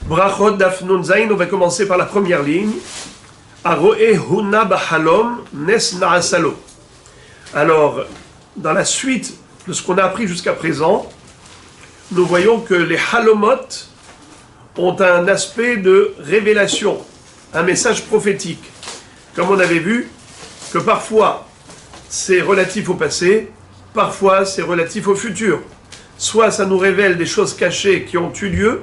Brachot Daf Nun Zayin, on va commencer par la première ligne. Aroe Huna Bahalom Nes Naasalo. Alors, dans la suite de ce qu'on a appris jusqu'à présent, nous voyons que les halomot ont un aspect de révélation, un message prophétique. Comme on avait vu que parfois c'est relatif au passé, parfois c'est relatif au futur. Soit ça nous révèle des choses cachées qui ont eu lieu,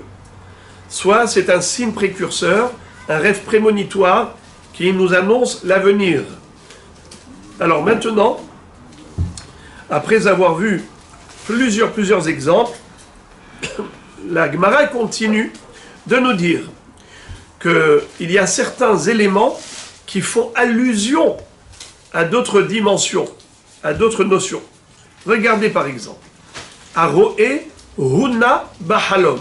soit c'est un signe précurseur, un rêve prémonitoire qui nous annonce l'avenir. Alors maintenant, après avoir vu plusieurs exemples, la Gemara continue de nous dire qu'il y a certains éléments qui font allusion à d'autres dimensions, à d'autres notions. Regardez par exemple, Aroe Huna Bahalom.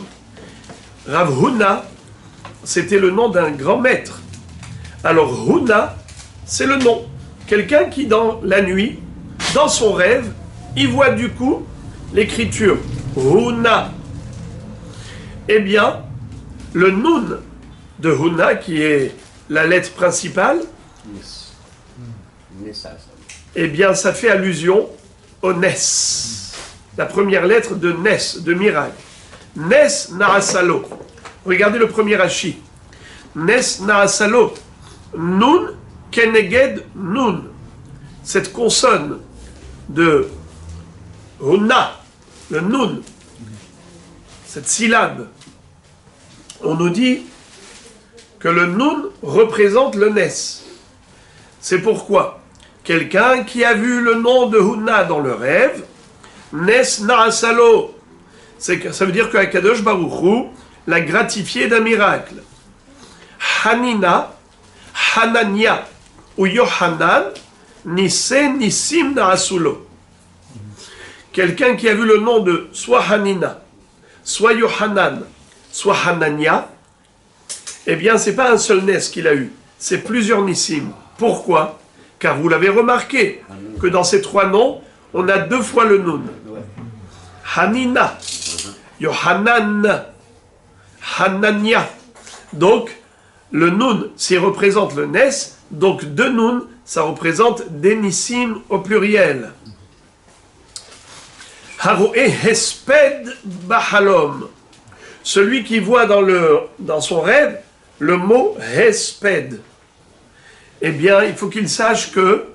Rav Huna, c'était le nom d'un grand maître. Alors Huna, c'est le nom. Quelqu'un qui dans la nuit, dans son rêve, il voit du coup l'écriture Huna. Eh bien, le Nun de Huna, qui est la lettre principale, eh bien, ça fait allusion au Nes. La première lettre de Nes, de miracle. Nes Naasalo. Regardez le premier Rashi. Nes Naasalo. Nun Keneged Nun. Cette consonne de Huna, le Nun, cette syllabe, on nous dit que le Nun représente le Nes. C'est pourquoi quelqu'un qui a vu le nom de Huna dans le rêve, Nes Naasalo, ça veut dire qu'Akadosh Baruch Hu l'a gratifié d'un miracle. Hanina, Hanania ou Yohanan, Nisse Nissim Naasulo. Quelqu'un qui a vu le nom de soit Hanina, soit Yohanan, soit Hanania, eh bien, c'est pas un seul Nes qu'il a eu, c'est plusieurs Nissim. Pourquoi? Car vous l'avez remarqué, que dans ces trois noms, on a deux fois le Nun. Hanina, Yohanan, Hanania. Donc, le Nun, s'il représente le Nes, donc deux Nun, ça représente des Nissim au pluriel. Haroe Hesped Bahalom. Celui qui voit dans son rêve le mot Hesped. Eh bien, il faut qu'il sache que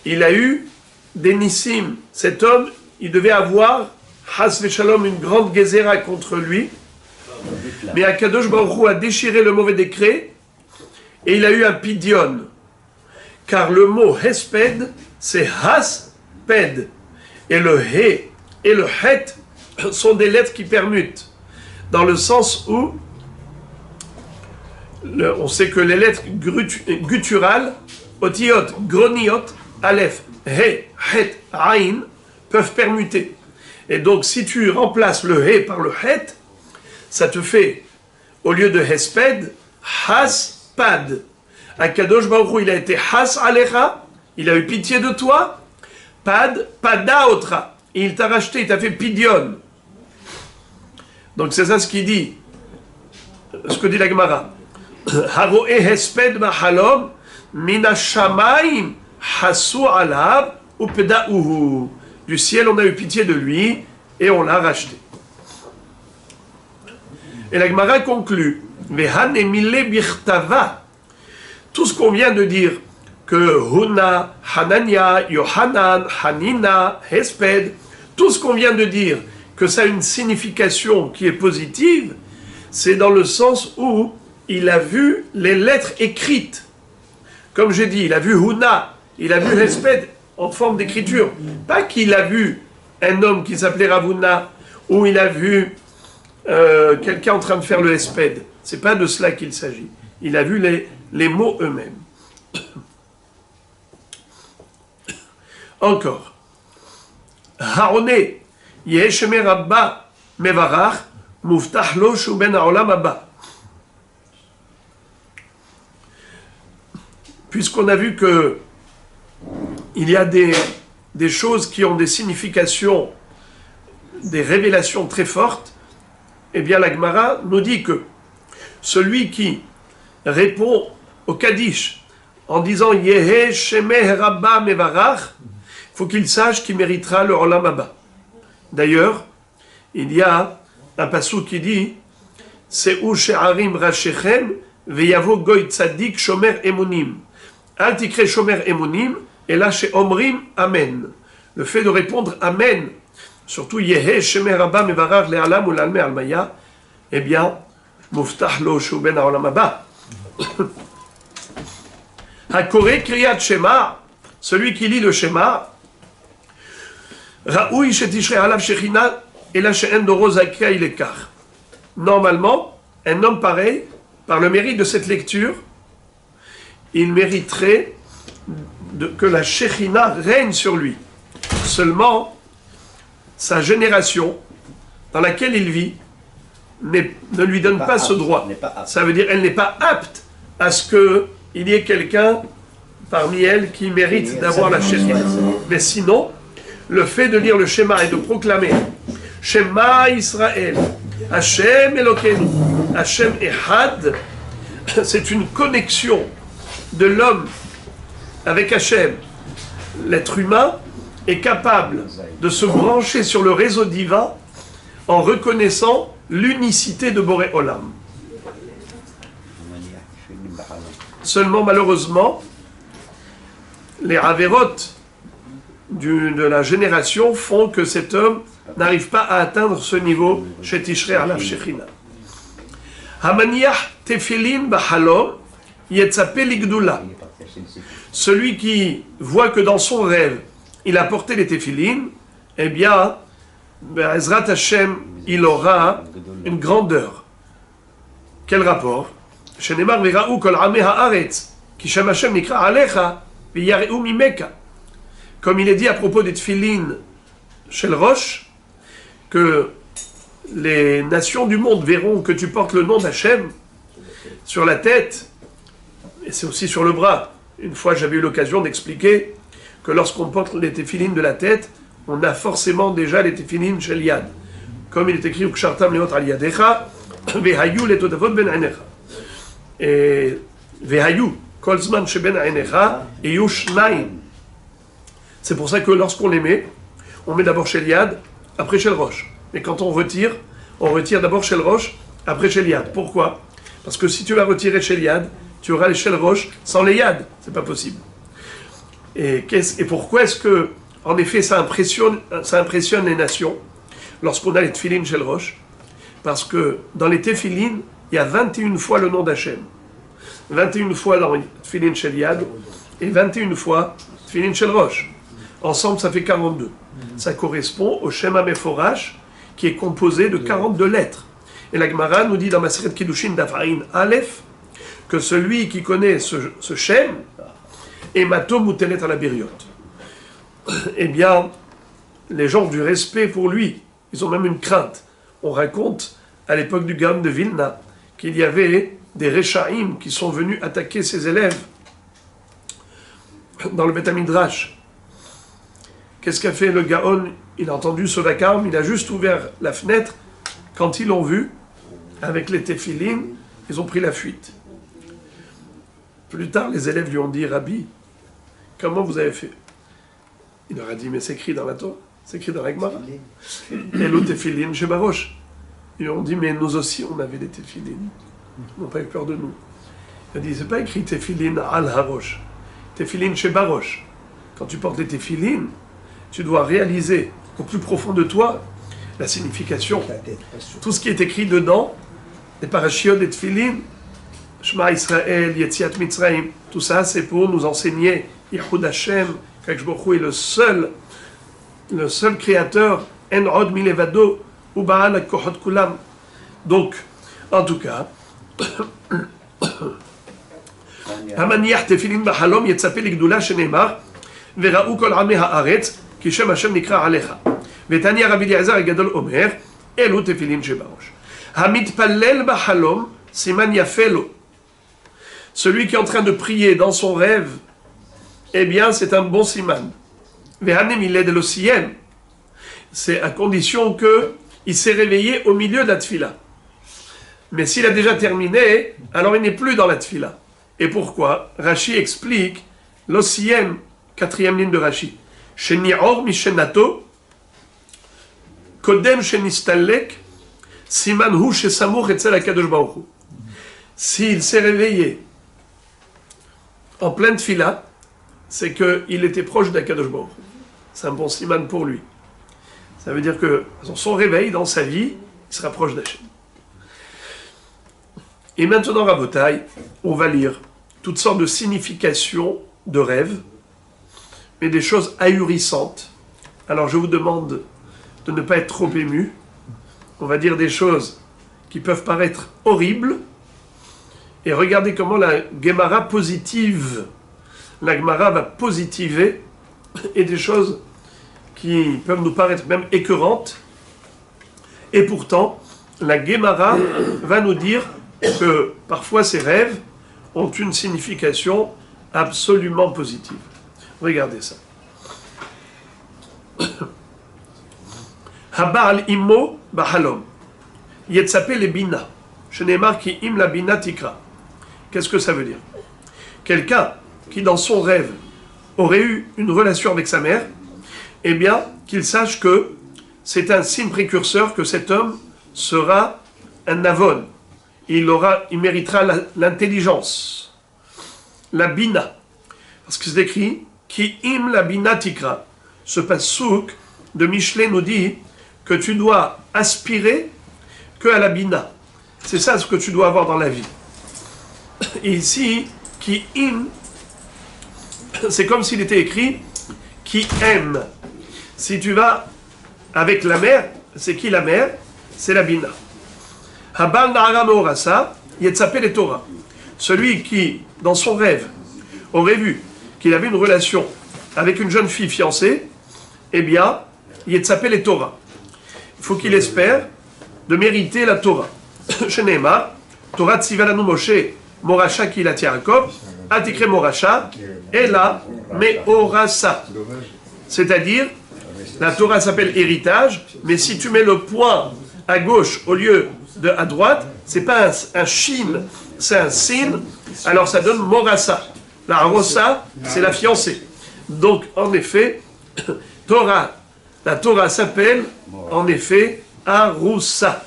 il a eu des Nissim. Cet homme, il devait avoir, Has Veshalom, une grande Gezerah contre lui. Mais Akadosh Baruch Hu a déchiré le mauvais décret et il a eu un Pidion. Car le mot Hesped, c'est Hasped. Et le He et le Het sont des lettres qui permutent. Dans le sens où on sait que les lettres gutturales, Otiot, Groniot, Aleph, He, Het, Aïn, peuvent permuter. Et donc, si tu remplaces le He par le Het, ça te fait, au lieu de Hesped, Haspad. Akadosh Baruch Hu, il a été Has Alecha, il a eu pitié de toi, Pad, Padaotra. Et il t'a racheté, il t'a fait Pidion. Donc c'est ça ce qu'il dit, ce que dit la Gemara. Haroe Hesped Mahalom, Mina Shamaim, Hasu Alab, Upedauhu. Du ciel, on a eu pitié de lui et on l'a racheté. Et la Gemara conclut, Vehanemile Birtava. Tout ce qu'on vient de dire, que Huna, Hanania, Yohanan, Hanina, Hesped, tout ce qu'on vient de dire, que ça a une signification qui est positive, c'est dans le sens où il a vu les lettres écrites. Comme j'ai dit, il a vu Huna, il a vu Hesped en forme d'écriture. Pas qu'il a vu un homme qui s'appelait Ravuna, ou il a vu quelqu'un en train de faire le Hesped. C'est pas de cela qu'il s'agit. Il a vu les mots eux-mêmes. Encore. Haone Yesheme Rabba Mevarach Muftach Lo Shuben Haolam Abba. Puisqu'on a vu que il y a des choses qui ont des significations, des révélations très fortes, eh bien la Gemara nous dit que celui qui répond au Kaddish en disant Yehe Shemeh Rabba Mevarach, il faut qu'il sache qu'il méritera le Olam Haba. D'ailleurs, il y a un passou qui dit Se'u she'arim rashechem ve'yavo goy tzadik shomer emunim. Al tikre shomer emunim et là chez Omrim Amen. Le fait de répondre Amen, surtout Yehe Shemeh Rabba Mevarach le'alam ou l'alme almaya, eh bien, Muftah lo shuben ha'olam haba. Hakore kriyat shema, celui qui lit le Shema, Raoui shetishrei alav shechina et la she'en doro zakai lekar. Normalement, un homme pareil, par le mérite de cette lecture, il mériterait que la Shechina règne sur lui. Seulement, sa génération dans laquelle il vit ne lui donne pas ce droit. Ça veut dire qu'elle n'est pas apte à ce qu'il y ait quelqu'un parmi elles qui mérite d'avoir la Shechina. Mais sinon, le fait de lire le Shema et de proclamer Shema Israël, Hashem Elokeinu, Hashem Echad, c'est une connexion de l'homme avec Hashem. L'être humain est capable de se brancher sur le réseau divin en reconnaissant l'unicité de Boré Olam. Seulement, malheureusement, les Avérotes de la génération font que cet homme n'arrive pas à atteindre ce niveau chez Tishrei Alav Shechina. Hamaniach tefilin b'halom yetzapeh ligdula. Celui qui voit que dans son rêve, il a porté les tefilin, eh bien, Ezrat Hashem, il aura une grandeur. Quel rapport? Shenemar v'ra'u kol ameh haaretz, ki shem Hashem nikra alecha, v'yare'u mimeka. Comme il est dit à propos des tefilin chez le Rosh, que les nations du monde verront que tu portes le nom d'Hachem sur la tête, et c'est aussi sur le bras. Une fois, j'avais eu l'occasion d'expliquer que lorsqu'on porte les téphilines de la tête, on a forcément déjà les téphilines chez l'Yad. Comme il est écrit, Ukshartam leot al yadecha, vehayu letotavot ben ainecha. Et vehayu, kol zman sheben ainecha, et yushnaim. C'est pour ça que lorsqu'on les met, on met d'abord chez l'Yad, après chez le Rosh. Et quand on retire d'abord chez le Rosh, après chez l'Yad. Pourquoi? Parce que si tu vas retirer chez l'Yad, tu auras les chez le Rosh sans les Yad. C'est pas possible. Et pourquoi est-ce que, en effet, ça impressionne les nations lorsqu'on a les tefilines chez le Rosh? Parce que dans les tefilines, il y a 21 fois le nom d'Hachem. 21 fois dans les tefilines chez l'Yad et 21 fois tefilines chez le Rosh. Ensemble, ça fait 42. Ça correspond au Shema Meforash, qui est composé de 42 lettres. Et la Gemara nous dit dans Maseret Kiddushin d'Afarin Aleph que celui qui connaît ce Shem est Matom Mutelet à la Biriot. Eh bien, les gens ont du respect pour lui. Ils ont même une crainte. On raconte, à l'époque du Gaon de Vilna, qu'il y avait des Rechaim qui sont venus attaquer ses élèves dans le Beth Midrash. Qu'est-ce qu'a fait le Gaon? Il a entendu ce vacarme, il a juste ouvert la fenêtre. Quand ils l'ont vu, avec les téphilines, ils ont pris la fuite. Plus tard, les élèves lui ont dit, Rabbi, comment vous avez fait? Il leur a dit, mais c'est écrit dans la Torah, c'est écrit dans la Gemara. Et l'autre téphilines chez Baroche. Ils lui ont dit, mais nous aussi, on avait des téphilines. Ils n'ont pas eu peur de nous. Il a dit, c'est pas écrit téphilines al harosh, téphilines chez Baroche. Quand tu portes les téphilines, tu dois réaliser au plus profond de toi la signification. Tout ce qui est écrit dedans, les parashiot, les tefilin, Shema Israël, Yetziat Mitzrayim, tout ça c'est pour nous enseigner Yichud Hashem, qu'Akadosh Baruch Hu est le seul créateur, En Od Milevado, Uba'al HaKochot Kulam. Donc, en tout cas, Hamaniach Tefilin B'Halom Yetzapeh Ligdula Shenemar, Vera'u Kol Ameh Haaretz, כי שם השם נקרא עליך. ותניא רבי אליעזר הגדול אומר, אלו תפילין שבראש. המתפלל בחלום, סימן יפה לו. Celui qui est en train de prier dans son rêve, eh bien c'est un bon siman. Vehanem iled lo siyem. C'est à condition qu'il s'est réveillé au milieu de la tfila. Mais s'il a déjà terminé, alors il n'est plus dans la tfila. Et pourquoi? Rashi explique, l'osiem, 4e ligne de Rashi. Sheni'or mishenato, kodem shenistalek, siman hu shesamuch etzel hakadosh baruch hu. S'il s'est réveillé en pleine tfila, c'est qu'il était proche d'Akadosh Baruch Hu. C'est un bon siman pour lui. Ça veut dire que son réveil dans sa vie, il se rapproche d'Hachem. Et maintenant, Rabotai, on va lire toutes sortes de significations de rêves, mais des choses ahurissantes. Alors je vous demande de ne pas être trop ému. On va dire des choses qui peuvent paraître horribles. Et regardez comment la Gemara positive, la Gemara va positiver, et des choses qui peuvent nous paraître même écœurantes. Et pourtant, la Gemara va nous dire que parfois ces rêves ont une signification absolument positive. Regardez ça. Habal immo bahalom. Yetsape le bina. Shenemar ki im la bina tikra. Qu'est-ce que ça veut dire? Quelqu'un qui dans son rêve aurait eu une relation avec sa mère, eh bien, qu'il sache que c'est un signe précurseur que cet homme sera un navon. Il méritera l'intelligence, la bina. Parce que c'est écrit Ki im la bina tikra. Ce passouk de Michelet nous dit que tu dois aspirer que à la bina. C'est ça ce que tu dois avoir dans la vie. Et ici, Ki im, c'est comme s'il était écrit Qui aime. Si tu vas avec la mère, c'est qui la mère? C'est la bina. Habal na'ara me'orasa, yetsape le Torah. Celui qui, dans son rêve, aurait vu qu'il avait une relation avec une jeune fille fiancée, eh bien, yetsape le Torah. Il faut qu'il espère de mériter la Torah. Sheneema, Torah tzivalanu Moshe, Morasha kilat Yaakov, atikre Morasha, et là, me'orasa. C'est-à-dire, la Torah s'appelle héritage, mais si tu mets le point à gauche au lieu de à droite, c'est pas un shin, c'est un sin, alors ça donne morasa. La rosa, c'est la fiancée. Donc, en effet, la Torah s'appelle, en effet, arusa,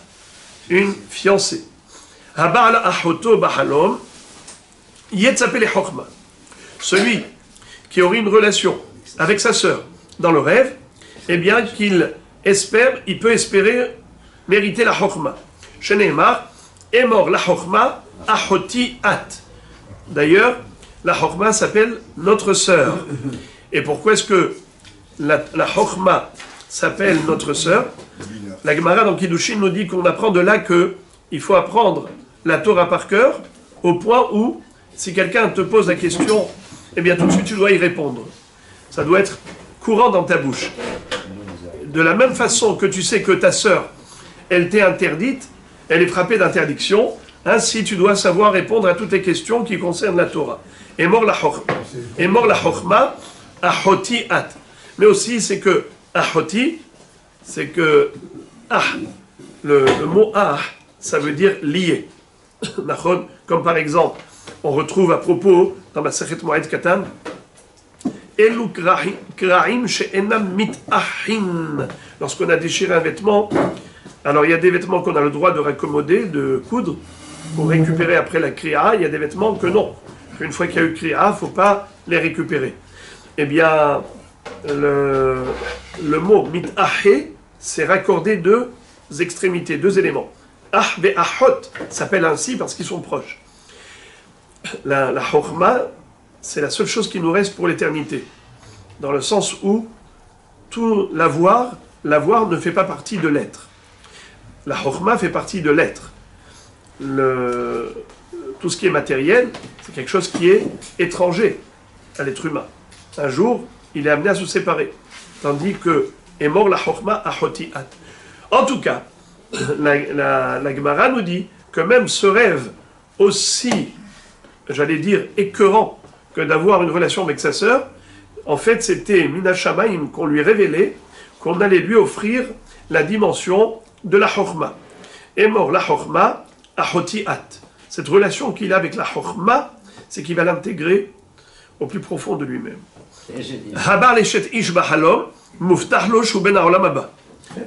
une fiancée. Habal achoto bahalom, yetzapele chokma. Celui qui aurait une relation avec sa sœur dans le rêve, eh bien qu'il espère, il peut espérer mériter la chokma. Sheneemar, est mort la chokma, achoti at. D'ailleurs, la chokma s'appelle notre sœur. Et pourquoi est-ce que la chokma s'appelle notre sœur? La Gemara dans Kiddushin nous dit qu'on apprend de là que il faut apprendre la Torah par cœur, au point où, si quelqu'un te pose la question, eh bien tout de suite tu dois y répondre. Ça doit être courant dans ta bouche. De la même façon que tu sais que ta sœur, elle t'est interdite, elle est frappée d'interdiction, ainsi tu dois savoir répondre à toutes les questions qui concernent la Torah. Et mort la chokhma, ahoti at. Mais aussi c'est que ahoti, c'est que le mot ça veut dire lié. Comme par exemple, on retrouve à propos dans la Masechet Moed Katan, lorsqu'on a déchiré un vêtement, alors il y a des vêtements qu'on a le droit de raccommoder, de coudre, pour récupérer après la kriya, il y a des vêtements que non. Une fois qu'il y a eu kriya, il ne faut pas les récupérer. Eh bien, le mot mit'ahe, c'est raccordé deux extrémités, deux éléments. Ah ve ahot s'appelle ainsi parce qu'ils sont proches. La chokhma, c'est la seule chose qui nous reste pour l'éternité. Dans le sens où tout l'avoir ne fait pas partie de l'être. La chokhma fait partie de l'être. Tout ce qui est matériel, c'est quelque chose qui est étranger à l'être humain. Un jour, il est amené à se séparer. Tandis que est mort la chokhma ahoti at. En tout cas, la Gemara nous dit que même ce rêve aussi, j'allais dire, écœurant que d'avoir une relation avec sa sœur, en fait, c'était Mina Shamayim qu'on lui révélait, qu'on allait lui offrir la dimension de la chokhma. Et mort la chokhma, ahotiat. Cette relation qu'il a avec la chokma, c'est qu'il va l'intégrer au plus profond de lui-même. Habar leshet ish bahalom, muftah lo shu ben haolam haba.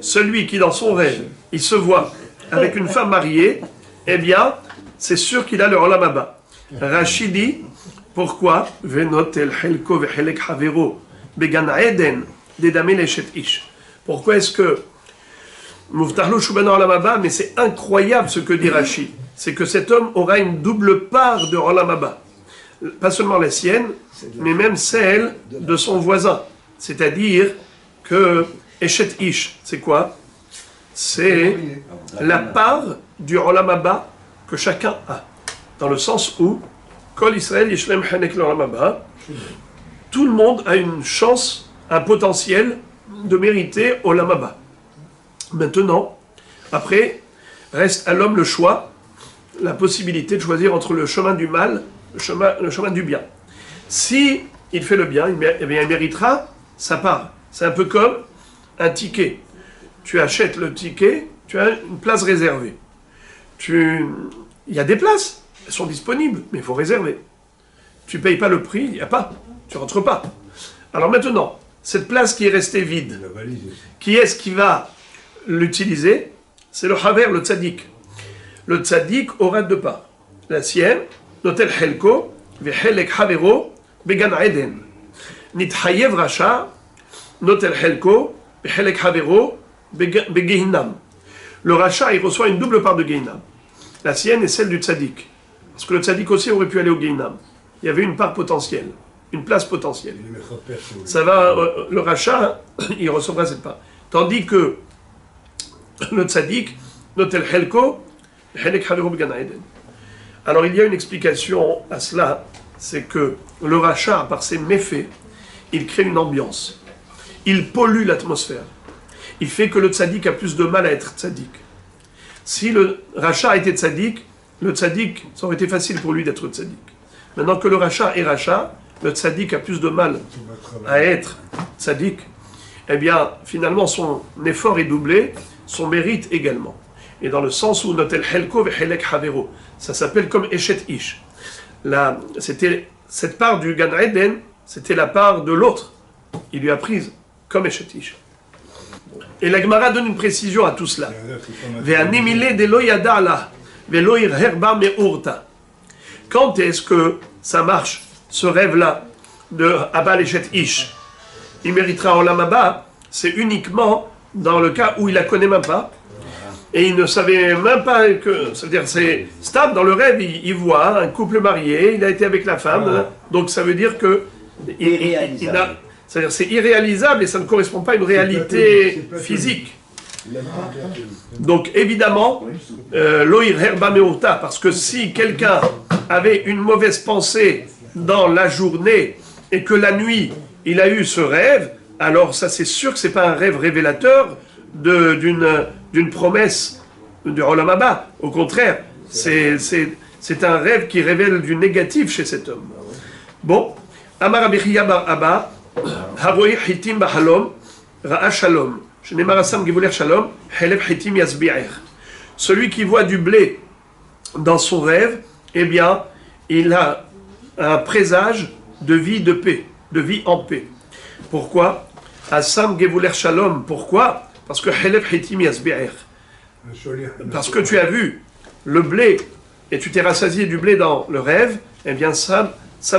Celui qui dans son rêve, il se voit avec une femme mariée, eh bien, c'est sûr qu'il a le olam haba. Rashi dit, pourquoi venotel helko vehelek havero began eden dedame leshet ish. Pourquoi est-ce que muftah lo shu ben haolam haba, mais c'est incroyable ce que dit Rashi, c'est que cet homme aura une double part de olam haba. Pas seulement la sienne, mais même celle de son voisin. C'est-à-dire que Eshet Ish, c'est quoi? C'est la part du Olam Haba que chacun a. Dans le sens où, Kol Israël Yishlem Hanek l'Olam Haba, tout le monde a une chance, un potentiel de mériter Olam Haba. Maintenant, après, reste à l'homme le choix, la possibilité de choisir entre le chemin du mal, le chemin du bien. Si il fait le bien, il méritera sa part. C'est un peu comme un ticket. Tu achètes le ticket, tu as une place réservée. Il y a des places, elles sont disponibles, mais il faut réserver. Tu ne payes pas le prix, il n'y a pas. Tu ne rentres pas. Alors maintenant, cette place qui est restée vide, qui est-ce qui va l'utiliser? C'est le haver, le tzaddik. Le tzaddik aura deux parts. La sienne, notel helko, vehelek havero, began eden. Nithayev racha, notel helko, vehelek havero, begehinam. Le rachat, il reçoit une double part de Gehinam. La sienne est celle du tzaddik. Parce que le tzaddik aussi aurait pu aller au Gehinam. Il y avait une part potentielle, une place potentielle. Ça va, le rachat, il recevra cette part. Tandis que le tzaddik, notel helko, vehelek havero, began eden. Alors il y a une explication à cela, c'est que le rachat, par ses méfaits, il crée une ambiance. Il pollue l'atmosphère. Il fait que le tzaddik a plus de mal à être tzaddik. Si le rachat était tzaddik, le tzaddik, ça aurait été facile pour lui d'être tzaddik. Maintenant que le rachat est rachat, le tzaddik a plus de mal à être tzaddik, eh bien, finalement, son effort est doublé, son mérite également. Et dans le sens où notel helko vehelek havero, ça s'appelle comme Eshet Ish. C'était cette part du Gan Eden, c'était la part de l'autre. Il lui a prise comme Eshet Ish. Et la Gemara donne une précision à tout cela. Quand est-ce que ça marche, ce rêve-là de Abba Eshet Ish? Il méritera Olam Haba, c'est uniquement dans le cas où il la connaît même pas. Et il ne savait même pas que... C'est-à-dire, c'est stable, dans le rêve, il voit un couple marié, il a été avec la femme, donc ça veut dire que... C'est-à-dire, c'est irréalisable et ça ne correspond pas à une réalité physique. Donc, évidemment, l'oïr herba meurta, parce que si quelqu'un avait une mauvaise pensée dans la journée et que la nuit, il a eu ce rêve, alors ça, c'est sûr que ce n'est pas un rêve révélateur d'une promesse du Olam Haba. Au contraire, c'est un rêve qui révèle du négatif chez cet homme. Bon, Amar Rabbi Chiya bar Abba, Havoy Hitim Bahalom, Ra'a Shalom, Shenemar Asam Givuler Shalom, Helev Hitim Yasbi'er. Celui qui voit du blé dans son rêve, eh bien, il a un présage de vie de paix, de vie en paix. Pourquoi? Asam Givuler Shalom, pourquoi? Parce que Helev Hitim Yasbi'er. Parce que tu as vu le blé et tu t'es rassasié du blé dans le rêve, eh bien, Sam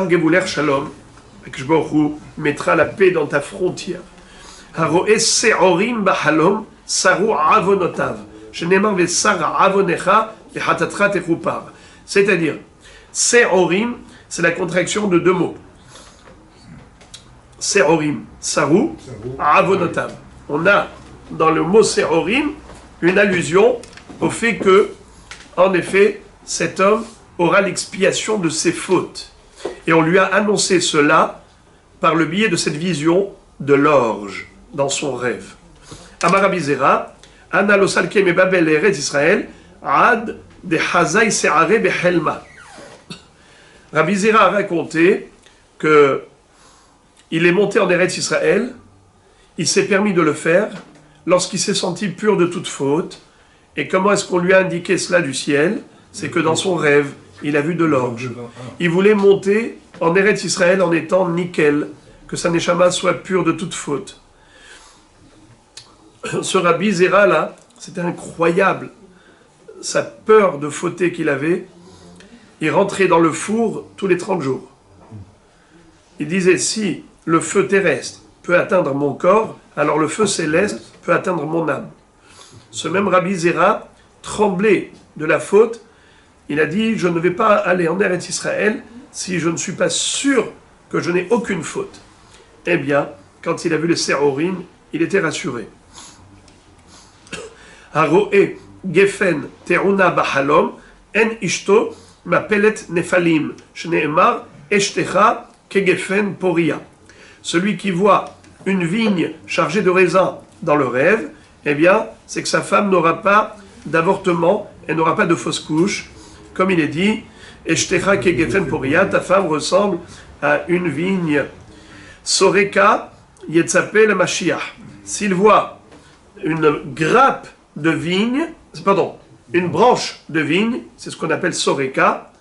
Gevuler Shalom, Kshborou mettra la paix dans ta frontière. Haroe Seorim Bahalom, Saru Avonotav. Shenemar ve Sar Avonecha, et Hatatra Techupar. C'est-à-dire, Seorim, c'est la contraction de deux mots. Seorim, Saru, Avonotav. On a dans le mot Seorim une allusion au fait que, en effet, cet homme aura l'expiation de ses fautes. Et on lui a annoncé cela par le biais de cette vision de l'orge dans son rêve. Amarabizera, Anna losalke me babel eretz Israël, ad de hazai se'are behelma. Rabbi Zera a raconté que il est monté en Eretz Israël, il s'est permis de le faire lorsqu'il s'est senti pur de toute faute. Et comment est-ce qu'on lui a indiqué cela du ciel? c'est que dans son rêve, il a vu de l'orge. Il voulait monter en Eretz Israël en étant nickel, que sa neshama soit pure de toute faute. Ce Rabbi Zera là, c'était incroyable. Sa peur de fauter qu'il avait, il rentrait dans le four tous les 30 jours. Il disait, si le feu terrestre peut atteindre mon corps, alors le feu céleste peut atteindre mon âme. Ce même Rabbi Zera tremblait de la faute. Il a dit, je ne vais pas aller en Eretz Israël si je ne suis pas sûr que je n'ai aucune faute. Eh bien, quand il a vu les Sérorim, il était rassuré. Haroe gefen teruna bahalom en ishto mapelet nefalim shneemar eshtecha kegefen poria. Celui qui voit une vigne chargée de raisins dans le rêve, eh bien, c'est que sa femme n'aura pas d'avortement, elle n'aura pas de fausse couche. Comme il est dit, eshtecha kegefen poria, ta femme ressemble à une vigne. Soreka yetzapé le Mashiach. S'il voit une grappe de vigne, pardon, une branche de vigne, c'est ce qu'on appelle Soreka,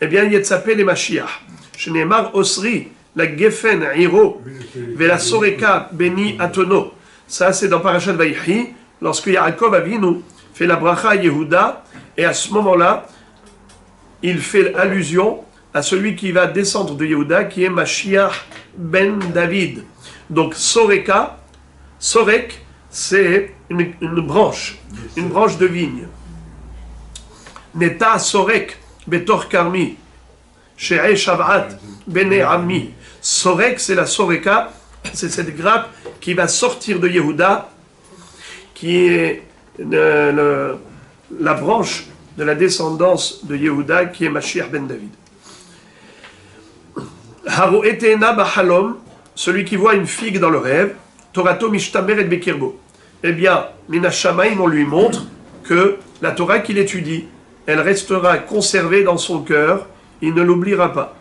eh bien, yetzapé le Mashiach. Shneemar osri, la gefen iro, ve la Soreka beni atono. Ça, c'est dans Parashat Vaïchi, lorsque Yaakov Avinu fait la bracha à Yehuda, et à ce moment-là, il fait allusion à celui qui va descendre de Yehuda, qui est Mashiach ben David. Donc Soreka, Sorek, c'est une branche de vigne. Neta Sorek, Betor Karmi, She'e Shavat, Bene Ami. Sorek, c'est la Soreka, c'est cette grappe qui va sortir de Yehuda, qui est la branche de la descendance de Yehuda, qui est Mashiach ben David. Haroetena bahalom, celui qui voit une figue dans le rêve, Torato mishtamer et bekirbo. Eh bien, Minashamaim, on lui montre que la Torah qu'il étudie, elle restera conservée dans son cœur, il ne l'oubliera pas.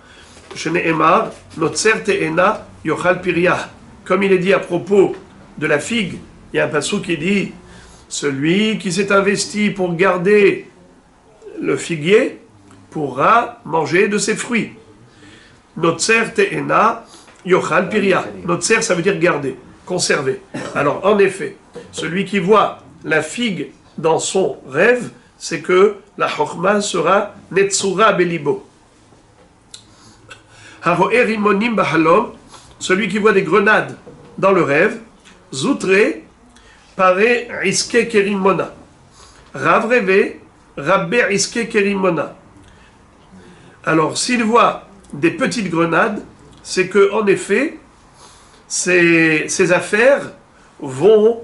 Shneemar, notzer te'ena yochal piriyah. Comme il est dit à propos de la figue, il y a un passage qui dit, celui qui s'est investi pour garder le figuier pourra manger de ses fruits. Notzer te'ena yochal piriyah. Notzer, ça veut dire garder, conserver. Alors, en effet, celui qui voit la figue dans son rêve, c'est que la chokhma sera netzura belibo. Haroe rimonim bahalom, celui qui voit des grenades dans le rêve, zoutre pare iske kerimona. Rav reve, rabbe iske kerimona. Alors, s'il voit des petites grenades, c'est que en effet, ces affaires vont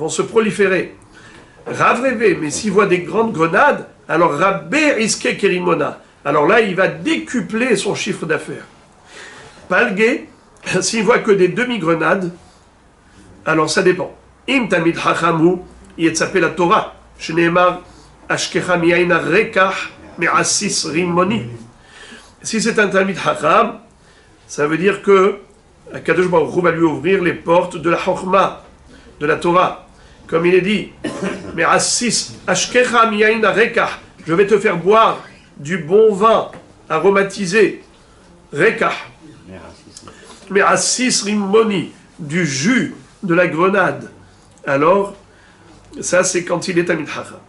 se proliférer. Rav reve, mais s'il voit des grandes grenades, alors rabbe iske kerimona. Alors là, il va décupler son chiffre d'affaires. Palge, s'il voit que des demi-grenades, alors ça dépend. Im tamid hachamu, yetzapé la Torah, shneemar ashkecha miyaina rekach me'assis rimoni. Si c'est un tamid hacham, ça veut dire que Kadosh Baruch Hu va lui ouvrir les portes de la chokhma, de la Torah. Comme il est dit, me'assis ashkecha miyaina rekach, je vais te faire boire du bon vin aromatisé, rekah, mais assis rimoni, du jus de la grenade. Alors, ça c'est quand il est Tamid Chacham.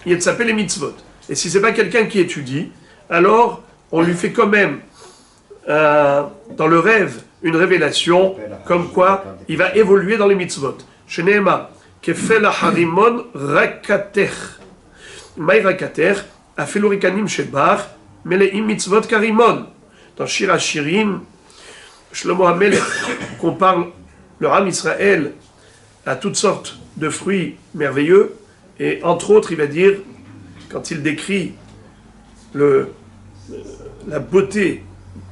Il s'appelle les mitzvot. Et si c'est pas quelqu'un qui étudie, alors on lui fait quand même dans le rêve une révélation comme quoi il va évoluer dans les mitzvot. Shneema kefel harimon rakater. Maïrakater a fait l'orikanim shebar, meleim mitzvot karimon. Dans Shir HaShirim, Shlomo HaMelech compare le Ham Israël à toutes sortes de fruits merveilleux, et entre autres, il va dire, quand il décrit la beauté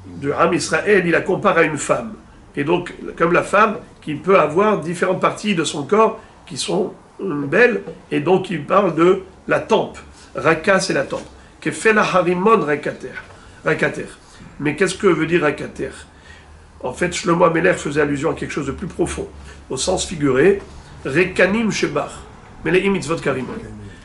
de Ham Israël, il la compare à une femme. Et donc, comme la femme, qui peut avoir différentes parties de son corps qui sont belles, et donc il parle de la tempe. Raka, c'est la tempe. Kefela harimon rakater. Mais qu'est-ce que veut dire rakater? En fait, Shlomo HaMelech faisait allusion à quelque chose de plus profond, au sens figuré. Rekanim shebar. Meleim mitzvot karimon.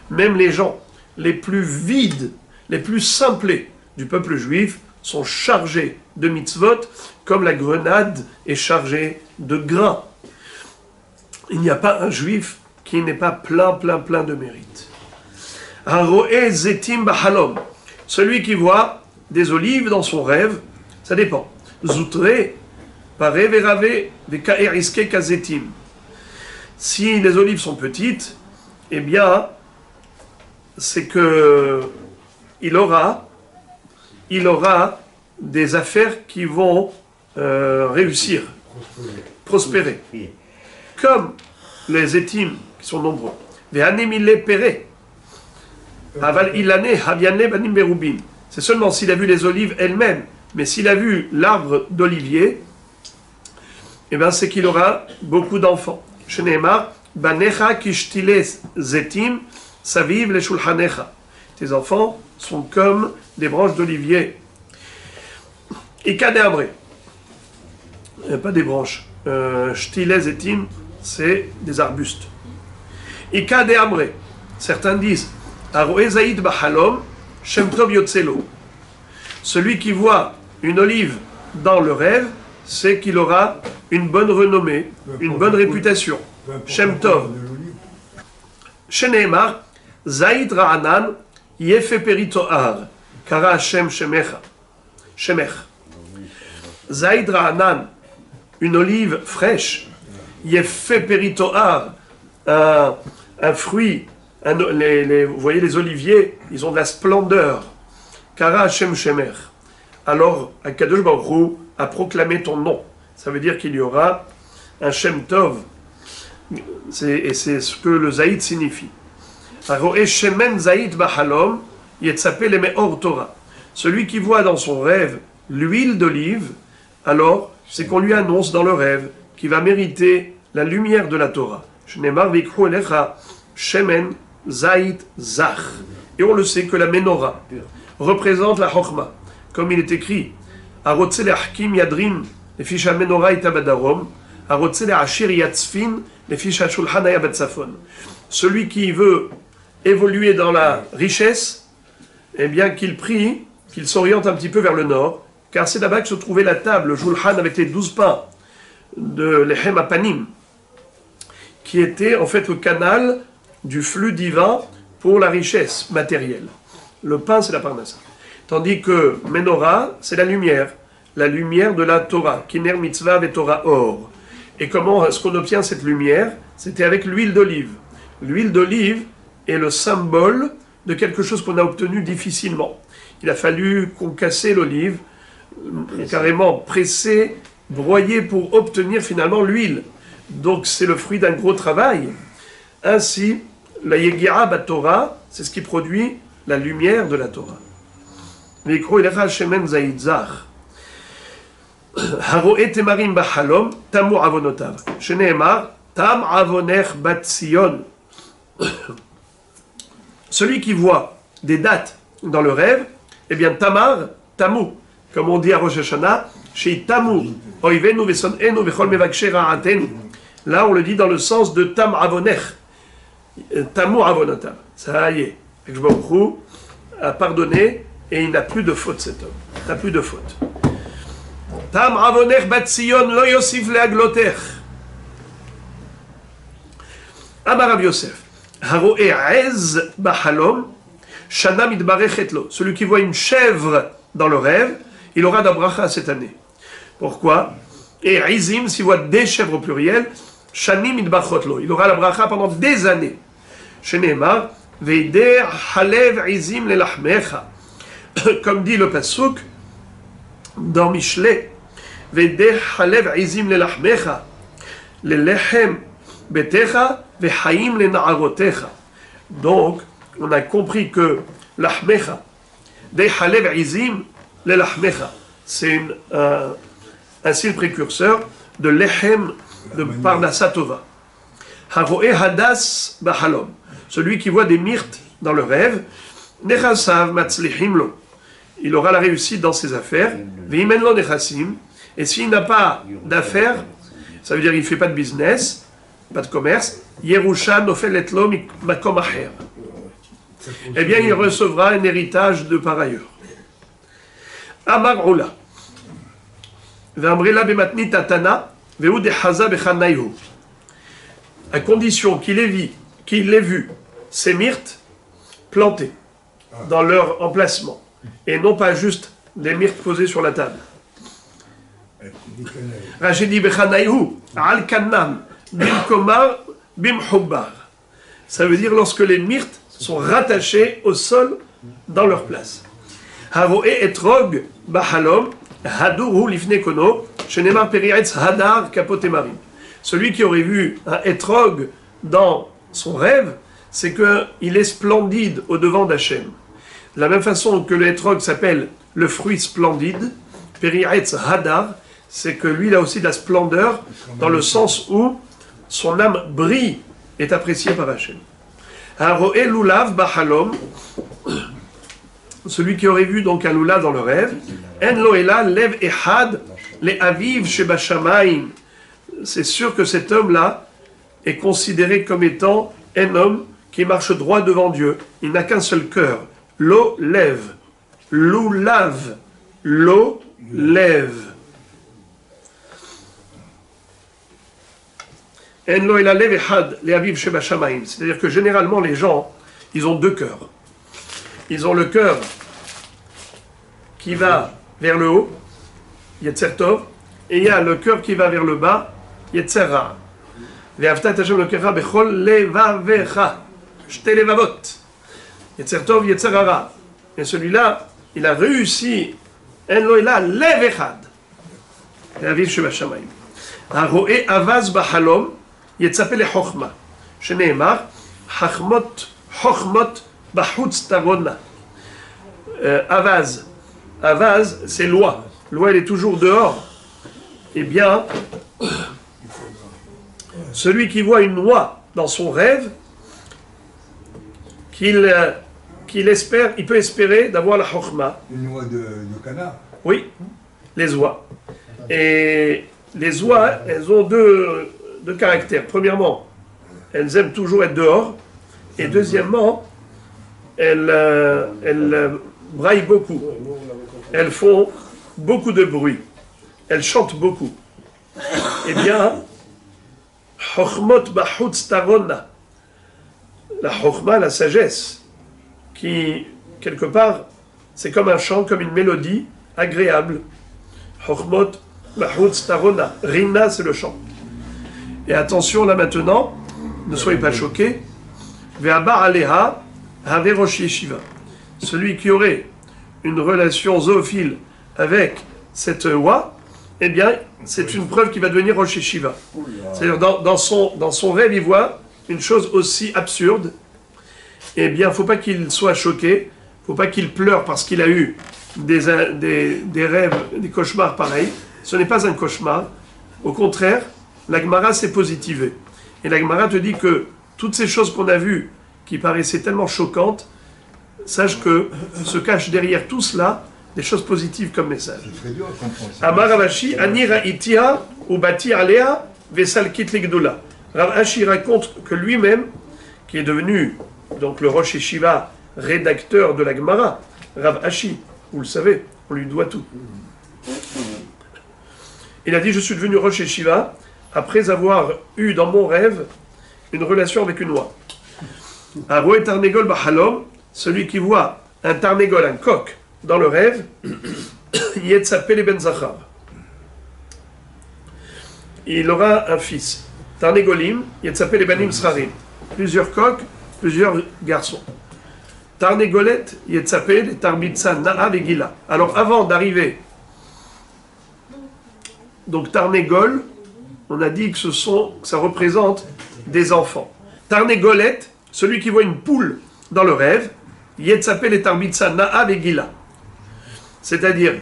Même les gens les plus vides, les plus simplés du peuple juif sont chargés de mitzvot comme la grenade est chargée de grains. Il n'y a pas un juif qui n'est pas plein de mérite. Haroé zetim bahalom, celui qui voit des olives dans son rêve, ça dépend. Zoutré, paré verave, vekaeriske kazetim. Si les olives sont petites, eh bien, c'est que il aura des affaires qui vont réussir, prospérer. Comme les étimes qui sont nombreux. C'est seulement s'il a vu les olives elles-mêmes, mais s'il a vu l'arbre d'olivier, eh bien c'est qu'il aura beaucoup d'enfants. Shneimar, banecha kishtile zetim, saviv le shulchanecha. Tes enfants sont comme des branches d'olivier. Ika de abré. Pas des branches. Shtile zetim, c'est des arbustes. Ika de abré. Certains disent, Aroe zaïd bahalom, shem tov yotzelo. Celui qui voit une olive dans le rêve, c'est qu'il aura une bonne renommée, une bonne réputation. Shem tov. Sheneemar, zaïd ra'anan, yefe peritoar, kara Hashem shemecha. Shemech. Zaïd ra'anan, une olive fraîche, yefe peritoar, un fruit. Vous voyez les oliviers, ils ont de la splendeur. Kara Hashem Shemer. Alors, Akadosh Baruch Hu a proclamé ton nom. Ça veut dire qu'il y aura un Shem Tov. Et c'est ce que le Zaïd signifie. Aroe Shemen Zaïd Bahalom, Yetzape le Meor Torah. Celui qui voit dans son rêve l'huile d'olive, alors c'est qu'on lui annonce dans le rêve qu'il va mériter la lumière de la Torah. Shnemar Vikhu Elecha Shemen Zaïd Zach. Et on le sait que la menorah représente la Chokhmah. Comme il est écrit, Arotze le'achkim yadrin, les fiches à menorah ita badarom, Arotze le'achir yatzfin, les fiches à shulchan haya batzafon. Celui qui veut évoluer dans la richesse, eh bien qu'il prie, qu'il s'oriente un petit peu vers le nord, car c'est là-bas que se trouvait la table, le shulchan avec les 12 pains de l'Echem Apanim, qui était en fait le canal du flux divin pour la richesse matérielle. Le pain, c'est la parnassa. Tandis que Menorah, c'est la lumière de la Torah, Kiner mitzvah et Torah or. Et comment est-ce qu'on obtient cette lumière? C'était avec l'huile d'olive. L'huile d'olive est le symbole de quelque chose qu'on a obtenu difficilement. Il a fallu concasser l'olive, carrément presser, broyer pour obtenir finalement l'huile. Donc c'est le fruit d'un gros travail. Ainsi, la Yegira Torah, c'est ce qui produit la lumière de la Torah. Vikro Elecha Shemen Zaïd Zach. Haroe Temarim Bahalom, Tamu Avonotav. Sheneemar, Tam Avonech Bat Sion. Celui qui voit des dates dans le rêve, eh bien Tamar, Tamu, comme on dit à Rosh Hashanah, chez Tamu, Oivenu Veson Enu Vechol Mevakshe Ra'atenu. Là, on le dit dans le sens de Tam Avonech. Tamu Avonotav. Ça y est. Baruch Hu a pardonné et il n'a plus de faute, cet homme. Il n'a plus de faute. Tam Avonech Bat Sion Lo Yosif Leaglotech. Amar Rav Yosef. Haroe Ez Bahalom Shana Mitbarechet Lo. Celui qui voit une chèvre dans le rêve, il aura d'abracha cette année. Pourquoi? Et Izim, s'il voit des chèvres au pluriel, Shani Mitbachot Lo. Il aura la bracha pendant des années. Sheneemar, Veider Halev Izim Lelachmecha. Comme dit le Pasuk dans Mishleh, Veider Halev Izim Lelachmecha, Lelechem Betecha, Vehaim Lenaarotecha. Donc, on a compris que l'Achmecha, De Halev Izim Lelachmecha, c'est un signe précurseur de Lechem de Parnassa Tova. Haroe Hadas Bahalom. Celui qui voit des myrtes dans le rêve, Nechasav Matzlihim Lo. Il aura la réussite dans ses affaires. Veimen Lo Nechasim. Et s'il n'a pas d'affaires, ça veut dire qu'il ne fait pas de business, pas de commerce, Yerusha Nofel Et Lo Makom Acher. eh bien il recevra un héritage de par ailleurs. Amar Oula. Ve'amrela bematni tatana ve'u dehaza bechanayhu. À condition qu'il ait vu ces myrtes plantés dans leur emplacement et non pas juste des myrtes posées sur la table. Rachidi bechanayhu al kanam bimkomar bimhubbar. Ça veut dire lorsque les myrtes sont rattachées au sol dans leur place. Haroe etrog bahalom haduru lifne kono shenemar perietz hadar kapotemarim. Celui qui aurait vu un etrog dans son rêve, c'est qu'il est splendide au devant d'Hachem. De la même façon que le etrog s'appelle le fruit splendide, perietz hadar, c'est que lui il a aussi de la splendeur dans le sens où son âme brille, est apprécié par Hachem. Haroe lulav bahalom, celui qui aurait vu donc un lulav dans le rêve, en loela lev ehad le aviv sheba shamayim. C'est sûr que cet homme-là est considéré comme étant un homme qui marche droit devant Dieu. Il n'a qu'un seul cœur. Lo lève. Lulav. Lo lève. C'est-à-dire que généralement les gens, ils ont deux cœurs. Ils ont le cœur qui va vers le haut, Yetzer Tov, et il y a le cœur qui va vers le bas, Yetzer Ra. Ve'avta et Hashem Elokecha bechol levavecha, shte levavot. Yetzer Tov, Yetzer Ra. Et celui-là, il a réussi, en lo'ela lev echad, l'aviv shebashamayim. Haroe avaz bahalom, יצפה לחוכמה, שנאמר, חוכמות בחוץ תרונה. Avaz, c'est loi. Loi, elle est toujours dehors. Eh bien, celui qui voit une loi dans son rêve, qu'il espère, il peut espérer d'avoir la chokhma. Une loi de canard. Oui, les oies. Et les oies, elles ont deux caractères. Premièrement, elles aiment toujours être dehors. Et deuxièmement, elles braillent beaucoup. Elles font beaucoup de bruit. Elles chantent beaucoup. Eh bien, Chokhmot bachutz tarona. La chokhma, la sagesse, qui, quelque part, c'est comme un chant, comme une mélodie agréable. Chokhmot bachutz tarona. Rina, c'est le chant. Et attention là maintenant, ne soyez pas choqués. Ve'abar aleha have rosh yeshiva. Celui qui aurait une relation zoophile avec cette oie, eh bien, c'est une preuve qu'il va devenir rosh yeshiva. C'est-à-dire dans son rêve, il voit une chose aussi absurde. Eh bien, il ne faut pas qu'il soit choqué, il ne faut pas qu'il pleure parce qu'il a eu des rêves, des cauchemars pareils. Ce n'est pas un cauchemar. Au contraire, la Gemara s'est positivée. Et la Gemara te dit que toutes ces choses qu'on a vues, qui paraissaient tellement choquantes, sache que se cache derrière tout cela des choses positives comme message. Amar Ravashi, Ani Ra'itia ou Bati Alea Vesalkit Ligdola. Ravashi raconte que lui-même, qui est devenu donc le Rosh Yeshiva, rédacteur de la Gemara, Ravashi, vous le savez, on lui doit tout. Il a dit, je suis devenu Rosh Yeshiva après avoir eu dans mon rêve une relation avec une oie. Aroé Tarnegol Bahalom, celui qui voit un Tarnegol, un coq, dans le rêve, Yetzapé les Ben Zachar. Il aura un fils. Tarnegolim, Yetzapé les Banim Srarim. Plusieurs coqs, plusieurs garçons. Tarnegolet, Yetzapé les Tarbitsa Na'a Vegila. Alors avant d'arriver, donc Tarnegol, on a dit que ça représente des enfants. Tarnegolet, celui qui voit une poule dans le rêve, Yetzapé les Tarbitsa Na'a Vegila. C'est-à-dire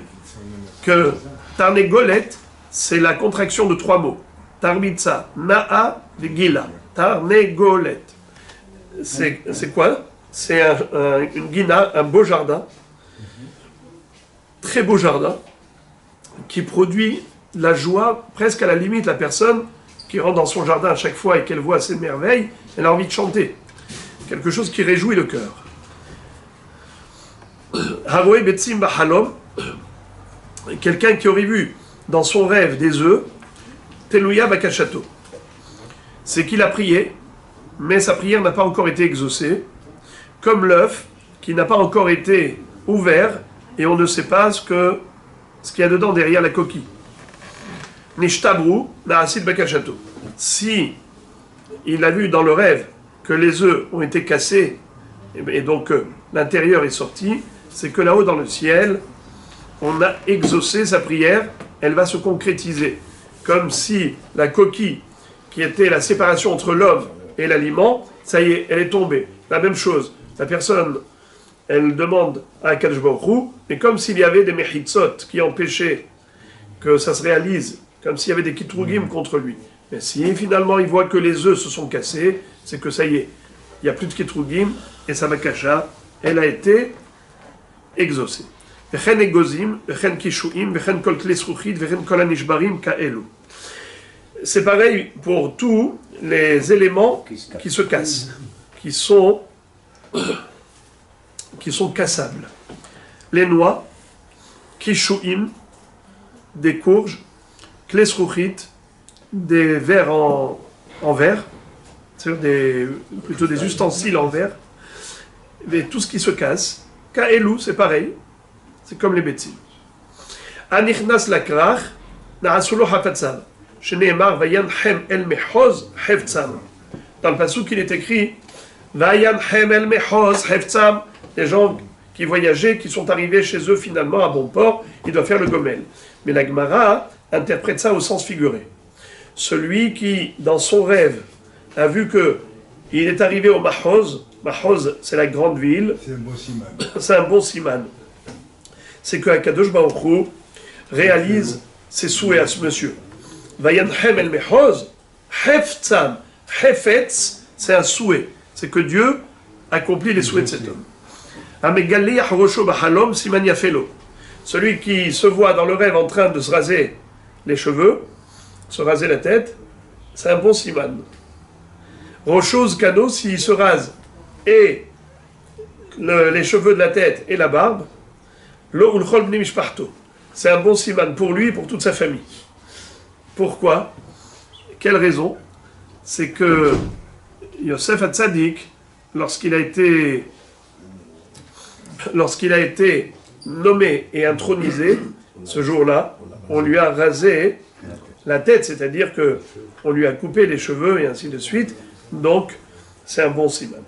que Tarnegolet, c'est la contraction de trois mots. Tarbitsa Na'a Vegila. Tarnegolet. C'est quoi? C'est une guina, un beau jardin, très beau jardin, qui produit la joie presque à la limite. La personne qui rentre dans son jardin à chaque fois et qu'elle voit ces merveilles, elle a envie de chanter. Quelque chose qui réjouit le cœur. Haroé Betsim Bahalom, quelqu'un qui aurait vu dans son rêve des œufs, Telouya Bakashato. C'est qu'il a prié, mais sa prière n'a pas encore été exaucée, comme l'œuf qui n'a pas encore été ouvert et on ne sait pas ce qu'il y a dedans derrière la coquille. Nishtabru Naasid Bakashato. Si il a vu dans le rêve que les œufs ont été cassés et donc l'intérieur est sorti, c'est que là-haut dans le ciel, on a exaucé sa prière, elle va se concrétiser. Comme si la coquille, qui était la séparation entre l'homme et l'aliment, ça y est, elle est tombée. La même chose, la personne, elle demande à Kadosh Baruch Hu, mais comme s'il y avait des mechitzot qui empêchaient que ça se réalise, comme s'il y avait des kitrugim contre lui. Mais si finalement il voit que les œufs se sont cassés, c'est que ça y est, il n'y a plus de kitrugim, et sa bakasha, elle a été exaucée. C'est pareil pour tous les éléments qui se cassent, qui sont cassables. Les noix, kishuim, des courges, klesruchit, des verres en verre, c'est-à-dire plutôt des ustensiles en verre, mais tout ce qui se casse. Kaelu, c'est pareil, c'est comme les bêtises. Anichnas lakrach, naasulo hafatzam, sheneemar vayanchem el mechoz heftzam. Dans le passage il est écrit vayanchem el mechoz heftzam. Les gens qui voyageaient, qui sont arrivés chez eux finalement à bon port, ils doivent faire le gomel. Mais la Gemara interprète ça au sens figuré. Celui qui, dans son rêve, a vu que il est arrivé au Mahoz. Mahoz, c'est la grande ville. C'est un bon siman. C'est un bon siman. C'est que Akadosh Baruch Hu réalise ses souhaits à ce monsieur. Vayanchem el mehoz, heftzam. Hefetz, c'est un souhait. C'est que Dieu accomplit les souhaits de cet homme. Amegaliyah rosho bahalom siman yafelo. Celui qui se voit dans le rêve en train de se raser les cheveux, se raser la tête, c'est un bon siman. Rochose Kano, s'il se rase et les cheveux de la tête et la barbe, lo ulchol bnei mishparto. C'est un bon siman pour lui et pour toute sa famille. Pourquoi? Quelle raison? C'est que Yosef Hatzadik, lorsqu'il a été nommé et intronisé, ce jour-là, on lui a rasé la tête, c'est-à-dire que on lui a coupé les cheveux et ainsi de suite. Donc, c'est un bon siman.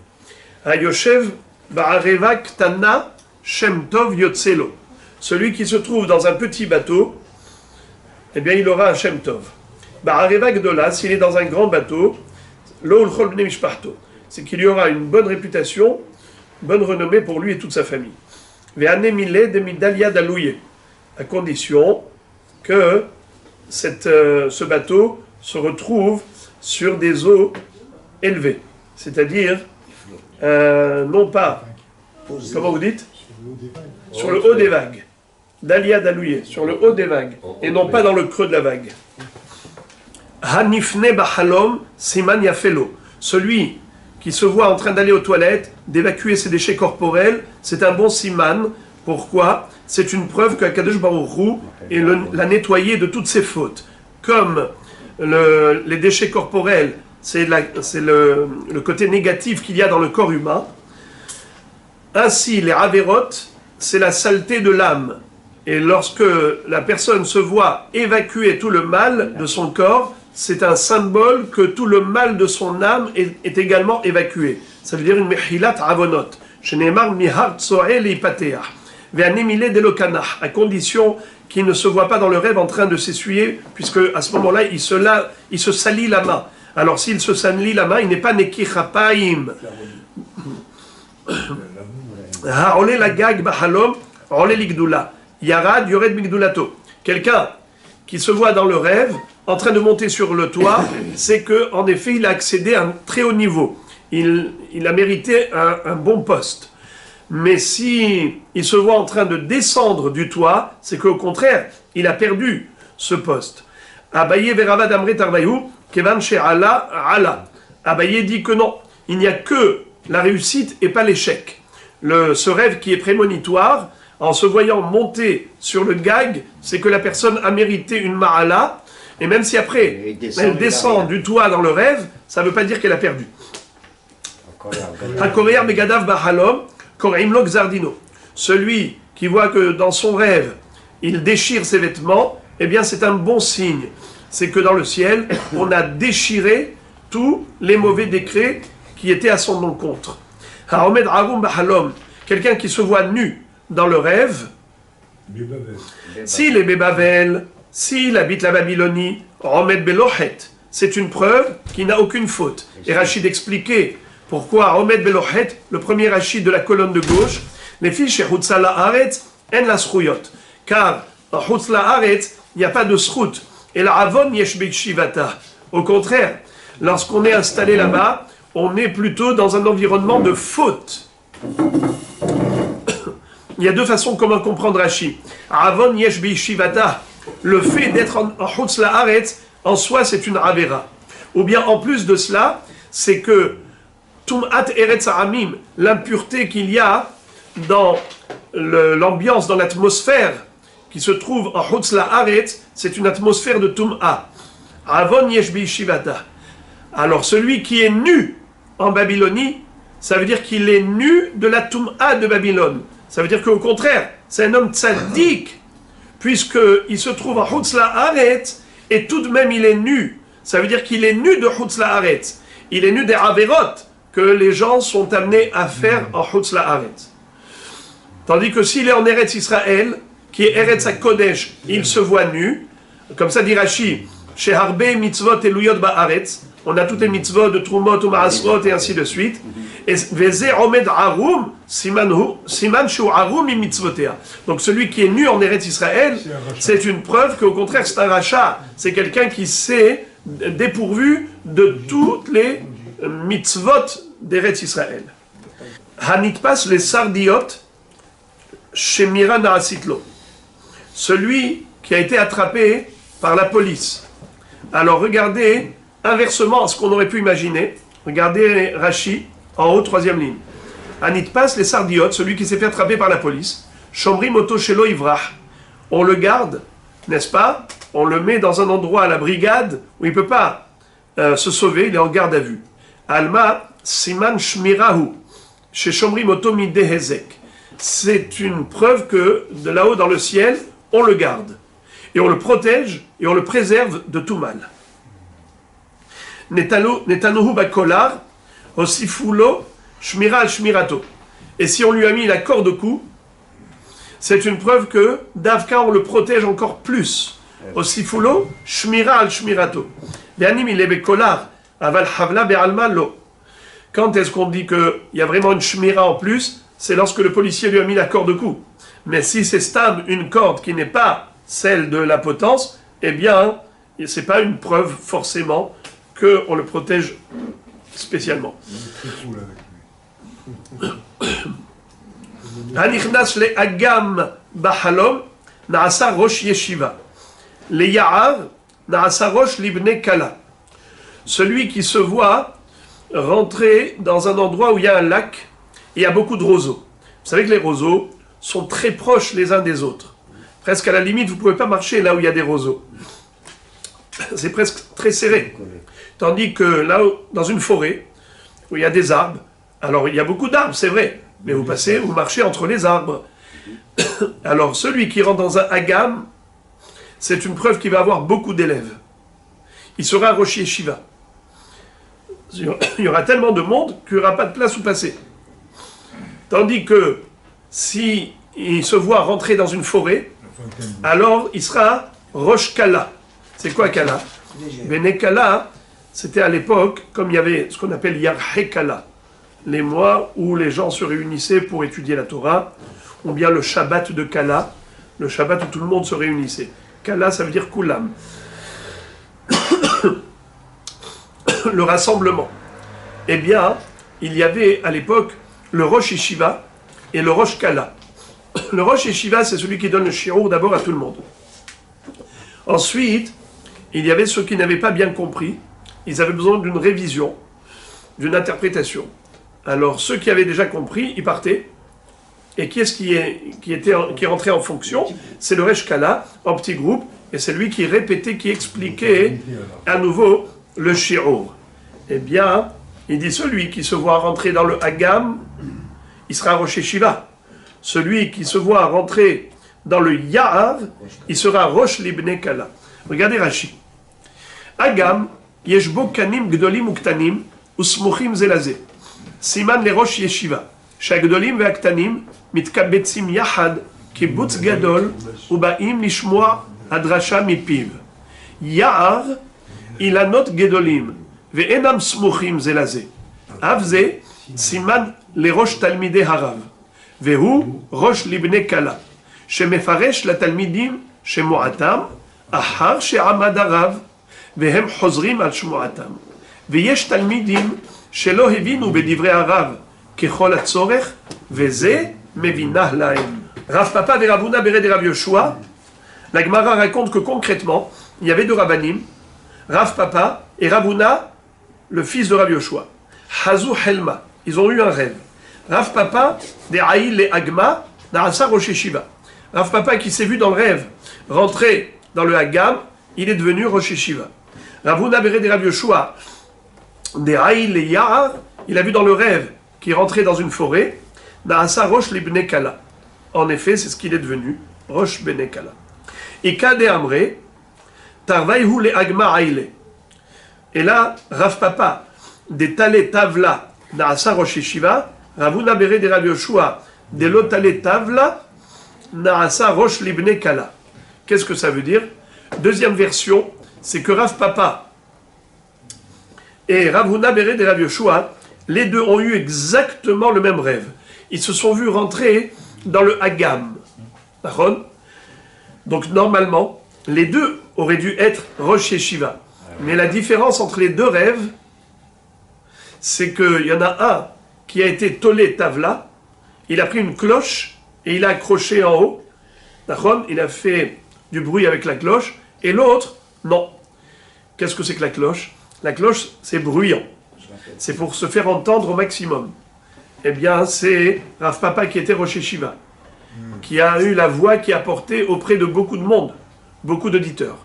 Hayoshev ba'areva ktana shem tov yotzelo. Celui qui se trouve dans un petit bateau, eh bien, il aura un shem tov. Ba'areva gdola, s'il est dans un grand bateau, lo ulchol bnei mishparto, c'est qu'il y aura une bonne réputation, bonne renommée pour lui et toute sa famille. Ve'anemile de midalia dalouye, à condition que ce bateau se retrouve sur des eaux élevées, c'est-à-dire non pas, comment vous dites, sur le haut des vagues, dalia dalouye, sur le haut des vagues, et non pas dans le creux de la vague. Hanifne bahalom siman yafelo, celui qui se voit en train d'aller aux toilettes, d'évacuer ses déchets corporels, c'est un bon siman. Pourquoi? C'est une preuve qu'Akadosh Baruch Hu l'a nettoyé de toutes ses fautes. Comme les déchets corporels, c'est le côté négatif qu'il y a dans le corps humain, ainsi les avérotes, c'est la saleté de l'âme. Et lorsque la personne se voit évacuer tout le mal de son corps, c'est un symbole que tout le mal de son âme est également évacué. Ça veut dire une mechilat avonot. Sheneemar mihar tsoel ipateah. Ve'anemile delokanah. À condition qu'il ne se voit pas dans le rêve en train de s'essuyer, puisque à ce moment-là, il se salit la main. Alors s'il se salit la main, il n'est pas neki chapaim. Ha'ole la gag bahalom, ha'ole ligdula. Yarad yored migdulato. Quelqu'un qui se voit dans le rêve, en train de monter sur le toit, c'est que en effet, il a accédé à un très haut niveau. Il a mérité un bon poste. Mais si il se voit en train de descendre du toit, c'est qu'au contraire, il a perdu ce poste. Abaye veravad amre tarbayou, kevan she'ala ala. Abaye dit que non, il n'y a que la réussite et pas l'échec. ce rêve qui est prémonitoire, en se voyant monter sur le gag, c'est que la personne a mérité une ma'ala, et même si après elle descend du toit dans le rêve, ça ne veut pas dire qu'elle a perdu. Hakorear Megadav Bahalom, Koreimlo Gzardino. Celui qui voit que dans son rêve, il déchire ses vêtements, eh bien c'est un bon signe. C'est que dans le ciel, on a déchiré tous les mauvais décrets qui étaient à son encontre. Haomed Arum Bahalom, quelqu'un qui se voit nu dans le rêve, s'il est Bébavel, s'il habite la Babylonie, Omed Belohet, c'est une preuve qu'il n'a aucune faute. Et Rachid expliquait pourquoi Omed Belohet, le premier Rachid de la colonne de gauche, les fiches chez Hutzala Haaretz, en la srouyot. Car en Hutzala Haaretz, il n'y a pas de srout. Et la Avon Yesh Shivata. Au contraire, lorsqu'on est installé là-bas, on est plutôt dans un environnement de faute. Il y a deux façons comment comprendre Rashi. Avon Yesh Shivata. Le fait d'être en Hutzala Haaretz, en soi, c'est une Avera. Ou bien, en plus de cela, c'est que Tum'at Eretz Ha'amim, l'impureté qu'il y a dans l'ambiance, dans l'atmosphère qui se trouve en Hutzala Haaretz, c'est une atmosphère de Tum'a. Avon Yesh Shivata. Alors, celui qui est nu en Babylonie, ça veut dire qu'il est nu de la Tum'a de Babylone. Ça veut dire qu'au contraire, c'est un homme tzaddik, puisqu'il se trouve en Hutzala Haaretz, et tout de même il est nu. Ça veut dire qu'il est nu de Hutzala Haaretz. Il est nu des Averot que les gens sont amenés à faire en Hutzala Haaretz. Tandis que s'il est en Eretz Israël, qui est Eretz HaKodesh, il se voit nu. Comme ça dit Rashi, chez Harbe mitzvot eluyot ba'aretz, on a toutes les mitzvot de Trumot ou Maasrot et ainsi de suite. Et Veze omed arum, siman shu arum im mitzvotea. Donc celui qui est nu en Eretz Israël, c'est une preuve qu'au contraire c'est un rachat. C'est quelqu'un qui s'est dépourvu de toutes les mitzvot d'Eretz Israël. Hanitpas les sardiot chez Mira Naasitlo. Celui qui a été attrapé par la police. Alors regardez, inversement à ce qu'on aurait pu imaginer, regardez Rashi, en haut, troisième ligne. Anitpas les sardiotes, celui qui s'est fait attraper par la police. Shomri moto shelo ivrach. On le garde, n'est-ce pas? On le met dans un endroit à la brigade où il ne peut pas se sauver, il est en garde à vue. Alma siman shmirahu. Chez Shomri moto midehezek. C'est une preuve que de là-haut dans le ciel, on le garde. Et on le protège et on le préserve de tout mal. Netanuhu bakolar. Osifulo, shmira al shmirato. Et si on lui a mis la corde au cou, c'est une preuve que d'Avka on le protège encore plus. Osifulo, shmira al shmirato. Yanim il est kolar, aval havla be'alma lo. Quand est-ce qu'on dit qu'il y a vraiment une shmira en plus? C'est lorsque le policier lui a mis la corde au cou. Mais si c'est stable, une corde qui n'est pas celle de la potence, eh bien, c'est pas une preuve forcément qu'on le protège spécialement. Hanichnas le agam bahalom naasa rosh yeshiva. Le ya'ar naasa rosh libne kala. Celui qui se voit rentrer dans un endroit où il y a un lac et il y a beaucoup de roseaux. Vous savez que les roseaux sont très proches les uns des autres. Presque à la limite, vous ne pouvez pas marcher là où il y a des roseaux. C'est presque très serré. Tandis que là, dans une forêt, où il y a des arbres, alors il y a beaucoup d'arbres, c'est vrai, mais vous marchez entre les arbres. Alors celui qui rentre dans un hagam, c'est une preuve qu'il va avoir beaucoup d'élèves. Il sera un Rosh Yeshiva. Il y aura tellement de monde qu'il n'y aura pas de place où passer. Tandis que si il se voit rentrer dans une forêt, alors il sera Rosh Kala. C'est quoi Kala? Bene Kala, c'était à l'époque, comme il y avait ce qu'on appelle Yarhe Kala, les mois où les gens se réunissaient pour étudier la Torah, ou bien le Shabbat de Kala, le Shabbat où tout le monde se réunissait. Kala, ça veut dire Kulam. Le rassemblement. Eh bien, il y avait à l'époque le Rosh Yeshiva et le Rosh Kala. Le Rosh Yeshiva, c'est celui qui donne le shiur d'abord à tout le monde. Ensuite, il y avait ceux qui n'avaient pas bien compris. Ils avaient besoin d'une révision, d'une interprétation. Alors, ceux qui avaient déjà compris, ils partaient, Et qui est-ce qui est rentré en fonction? C'est le Resh Kala, en petit groupe, et c'est lui qui répétait, qui expliquait à nouveau le Shi'ur. Eh bien, il dit celui qui se voit rentrer dans le Hagam, il sera Rosh Yeshiva. Celui qui se voit rentrer dans le Ya'av, il sera Rosh Libnei Kala. Regardez Rashi. Hagam, Yeshbo Kanim Gdolim Uktanim, Usmuchim Zelazé. Siman le Rosh Yeshiva. שהגדולים והקטנים מתקבצים יחד קיבוץ גדול ובאים לשמוע הדרשה מפיו. יער אילנות גדולים ואינם סמוכים זה לזה. אף זה סימן לראש תלמידי הרב, והוא ראש לבני כלה, שמפרש לתלמידים שמועתם אחר שעמד הרב והם חוזרים על שמועתם. ויש תלמידים שלא הבינו בדברי הרב ככל הצורך, וזה מבינה להם. Rav Papa et Rav Huna Bered et Rav Yoshua, la Gemara raconte que concrètement, il y avait deux Rabbanim, Rav Papa et Rav Huna, le fils de Rav Yoshua. Hazu Helma, ils ont eu un rêve. Rav Papa, des Haïl et Agma, Narasa Rosh Yeshiva. Rav Papa qui s'est vu dans le rêve rentrer dans le Hagam, il est devenu Rosh Yeshiva. Rav Huna Bered et Rav Yoshua, des Haïl et Ya'ar, il a vu dans le rêve qui rentrait dans une forêt, Naasa Rosh Libnei Kala. En effet, c'est ce qu'il est devenu, Rosh Bnei Kala. Et Kade Amre, Tarvaihu le Agma Aile. Et là, Rav Papa, des Tale Tavla, Naasa Rosh Yeshiva, Rav Huna Bered et Rav Yoshua, des Lo Tale Tavla, Naasa Rosh Libnei Kala. Qu'est-ce que ça veut dire? Deuxième version, c'est que Rav Papa et Rav Huna Bered et Rav Yoshua, les deux ont eu exactement le même rêve. Ils se sont vus rentrer dans le Hagam. Donc normalement, les deux auraient dû être Rosh Yeshiva. Mais la différence entre les deux rêves, c'est qu'il y en a un qui a été Tolé Tavla, il a pris une cloche et il a accroché en haut. Il a fait du bruit avec la cloche. Et l'autre, non. Qu'est-ce que c'est que la cloche? La cloche, c'est bruyant. C'est pour se faire entendre au maximum. Eh bien, c'est Rav Papa qui était Rosh Yeshiva, qui a eu la voix qui a porté auprès de beaucoup de monde, beaucoup d'auditeurs.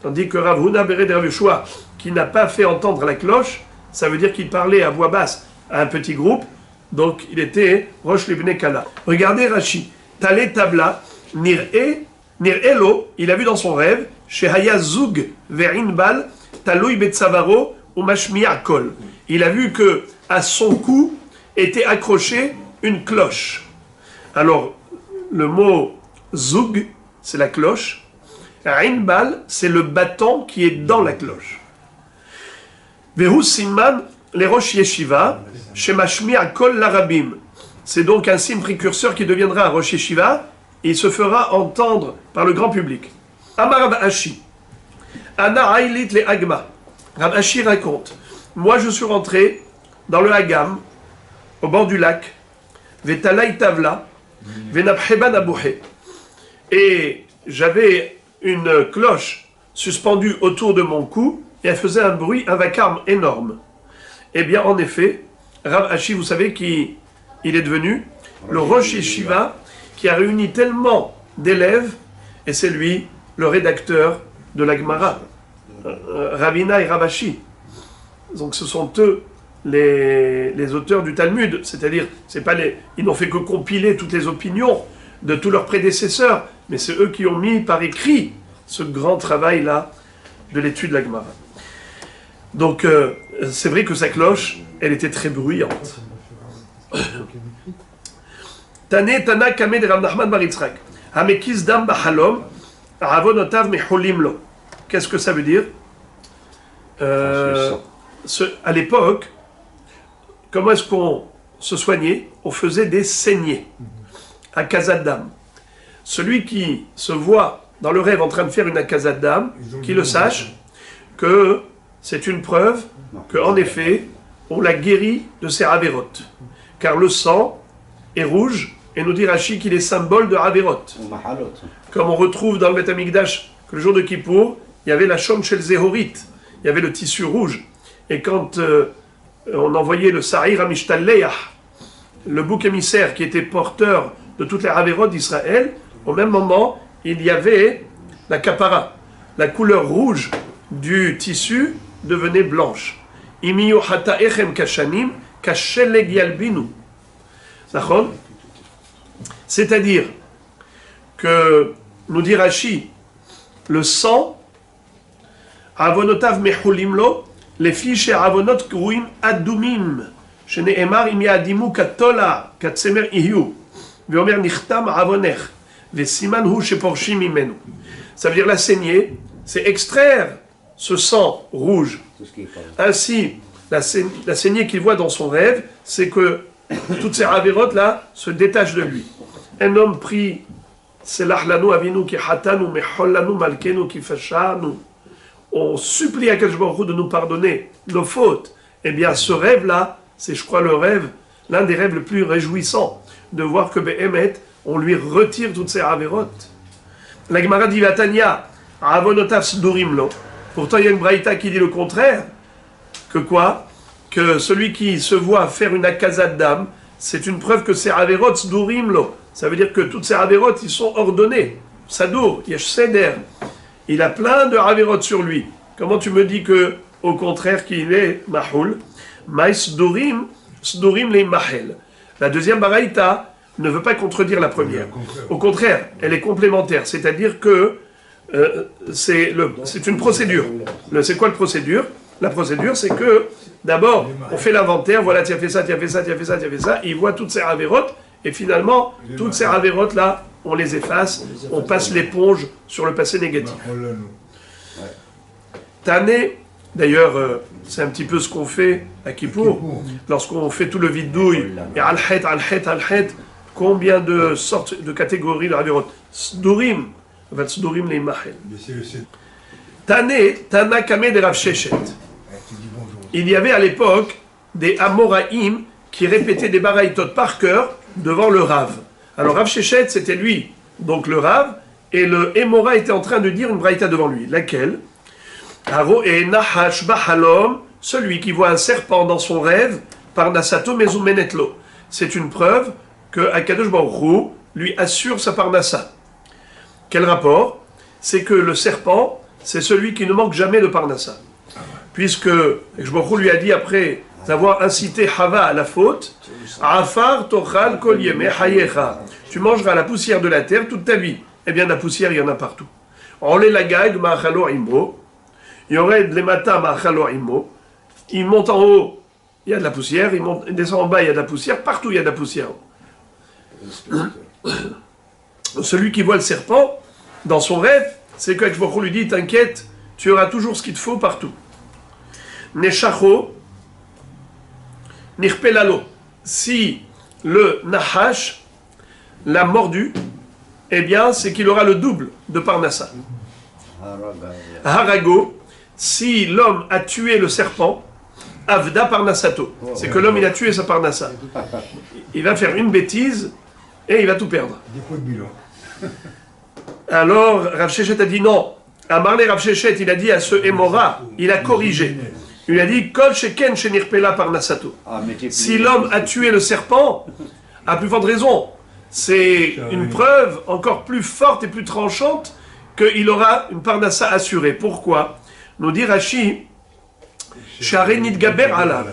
Tandis que Rav Huna Bered et Rav Yoshua, qui n'a pas fait entendre la cloche, ça veut dire qu'il parlait à voix basse à un petit groupe, donc il était Rosh Libnei Kala. Regardez Rashi, Tale Tabla, Nir'elo, il a vu dans son rêve, Shehaya Zug Ve'inbal, Taloui Betsavaro, ou Mashmi'a Kol. Il a vu que à son cou était accrochée une cloche. Alors, le mot Zug, c'est la cloche. Inbal, c'est le bâton qui est dans la cloche. Vehu Siman, les Rosh Yeshiva, Shemashmi'a Kol Larabim. C'est donc un signe précurseur qui deviendra un Rosh Yeshiva et il se fera entendre par le grand public. Amar Rav Ashi, Ana Ailit le Agma. Rav Ashi raconte, moi je suis rentré dans le Hagam, au bord du lac, Vetalai Tavla, Venabheban Abouhe. Et j'avais une cloche suspendue autour de mon cou, et elle faisait un bruit, un vacarme énorme. Eh bien, en effet, Rav Ashi, vous savez qui il est devenu? Le Rosh Yeshiva, qui a réuni tellement d'élèves, et c'est lui, le rédacteur de la Gemara. Ravina et Rav Ashi. Donc ce sont eux les auteurs du Talmud, c'est-à-dire ils n'ont fait que compiler toutes les opinions de tous leurs prédécesseurs, mais c'est eux qui ont mis par écrit ce grand travail-là de l'étude de la Gemara. Donc c'est vrai que sa cloche, elle était très bruyante. Tane Tana Kamed Rav Nachman bar Yitzchak. Hamekis dam b'halom, avonotav mecholim lo. Qu'est-ce que ça veut dire? À l'époque, comment est-ce qu'on se soignait? On faisait des saignées à Kazadam. Celui qui se voit dans le rêve en train de faire une Kazadam, qu'il le sache, que c'est une preuve qu'en effet, on l'a guéri de ses avérotes. Car le sang est rouge, et nous dit Rashi qu'il est symbole de avérotes. Comme on retrouve dans le Beth Amikdash que le jour de Kippour, il y avait la Shom Shel Zehorit, il y avait le tissu rouge. Et quand on envoyait le Sa'ir Amishtalleach, le bouc émissaire qui était porteur de toutes les Averot d'Israël, au même moment, il y avait la kapara. La couleur rouge du tissu devenait blanche. Imiyu hata echem kashanim kasheleg yalbinu. C'est-à-dire que, nous dit Rashi, le sang, avonotav mechulim lo, les fiches avonot kruim adumim, sheneemar im yadimu katola katsemer ihu, veomer nichtam avonech, vesiman hu sheporshim imenu. Ça veut dire la saignée, c'est extraire ce sang rouge. Ainsi, la saignée qu'il voit dans son rêve, c'est que toutes ces avérotes là se détachent de lui. Un homme prie, Selah lanu avinu ki hatanu mechol lanu malkenu ki fashanu. On supplie à Akadosh Baruch Hu de nous pardonner nos fautes. Eh bien, ce rêve-là, c'est, je crois, le rêve, l'un des rêves les plus réjouissants, de voir que Behemet, on lui retire toutes ces avérotes. La Gemara dit Vatania, avonotav sdurim lo. Pourtant, il y a une braïta qui dit le contraire. Que quoi? Que celui qui se voit faire une akazat d'âme, c'est une preuve que ces avérotes sdurim lo. Ça veut dire que toutes ces avérotes, ils sont ordonnés. Sadour, yesh seder. Il a plein de avérotes sur lui. Comment tu me dis que, au contraire, qu'il est mahoul? Maïs sdurim le mahel. La deuxième baraïta ne veut pas contredire la première. Au contraire, elle est complémentaire. C'est-à-dire que c'est une procédure. C'est quoi la procédure? La procédure, c'est que, d'abord, on fait l'inventaire, voilà, tu as fait ça, tu as fait ça, tu as fait ça, tu as fait ça, il voit toutes ces avérotes, et finalement, toutes ces avérotes-là, on les efface, on passe l'éponge sur le passé négatif. Tané, d'ailleurs, c'est un petit peu ce qu'on fait à Kippour, lorsqu'on fait tout le vidouille, et al-het, al-het, al-het, combien de sortes, de catégories de avérotes? Sdurim, sdurim les mahel. Tané, Tana Kameh de Rav Sheshet. Il y avait à l'époque des Amoraïm qui répétaient des baraïtot par cœur devant le Rav. Alors Rav Sheshet, c'était lui, donc le Rav, et le Emora était en train de dire une braïta devant lui. Laquelle? Haro et Nahash Bahalom, celui qui voit un serpent dans son rêve, par Nasato Mezumenetlo. C'est une preuve que Akadosh Baruch Hu lui assure sa parnassa. Quel rapport? C'est que le serpent, c'est celui qui ne manque jamais de parnassa. Puisque Akadosh Baruch Hu lui a dit après avoir incité Hava à la faute, Afar tochal kol yemei hayecha. Tu mangeras la poussière de la terre toute ta vie. Eh bien, la poussière, il y en a partout. Olé la gaïg ma'achalo imo. Yored lemata ma'achalo imo. Il monte en haut, il y a de la poussière. Il descend en bas, il y a de la poussière. Partout, il y a de la poussière. Celui qui voit le serpent dans son rêve, c'est que Akadosh Baruch Hu lui dit, t'inquiète, tu auras toujours ce qu'il te faut partout. Neshacho, nirpelalo. Si le Nahash l'a mordu, eh bien, c'est qu'il aura le double de Parnassa. Harago, si l'homme a tué le serpent, Avda Parnassato. C'est que l'homme, il a tué sa Parnassa. Il va faire une bêtise et il va tout perdre. Alors, Rav Sheshet a dit non. Amarle Rav Sheshet, il a dit à ce Emora, il a corrigé. Il a dit Kol sheken shenirpela parnassato. Si l'homme a tué le serpent, à plus forte raison, c'est une preuve encore plus forte et plus tranchante qu'il aura une parnassa assurée. Pourquoi? Nous dit Rashi, Sharenit Gaber Allah.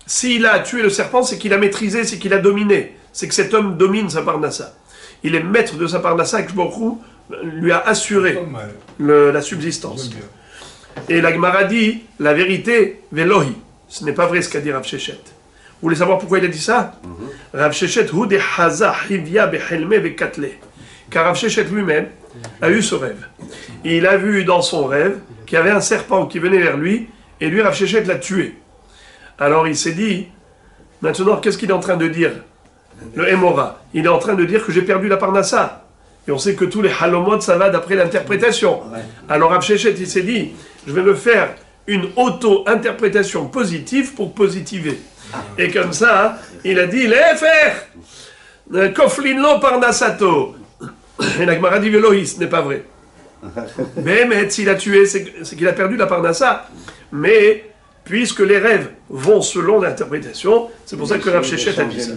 S'il a tué le serpent, c'est qu'il a maîtrisé, c'est qu'il a dominé. C'est que cet homme domine sa parnassa. Il est maître de sa parnassa, que Baruch lui a assuré la subsistance. Et la Gemara dit, la vérité, Velohi. Ce n'est pas vrai ce qu'a dit Rav Sheshet. Vous voulez savoir pourquoi il a dit ça? Rav Sheshet, hu de haza hivya behelme vekatle. Car Rav Sheshet lui-même a eu ce rêve. Et il a vu dans son rêve qu'il y avait un serpent qui venait vers lui, et lui, Rav Sheshet l'a tué. Alors il s'est dit, maintenant, qu'est-ce qu'il est en train de dire? Le Emora, il est en train de dire que j'ai perdu la parnassa. Et on sait que tous les halomot, ça va d'après l'interprétation. Alors Rav Sheshet, il s'est dit, je vais me faire une auto-interprétation positive pour positiver. Et comme ça, il a dit, les faire Koflinlo parnassato. Et la Gemara dit, Velohi, ce n'est pas vrai. Mais s'il a tué, c'est qu'il a perdu la parnassa. Mais, puisque les rêves vont selon l'interprétation, c'est pour ça que Rav Sheshet a dit ça.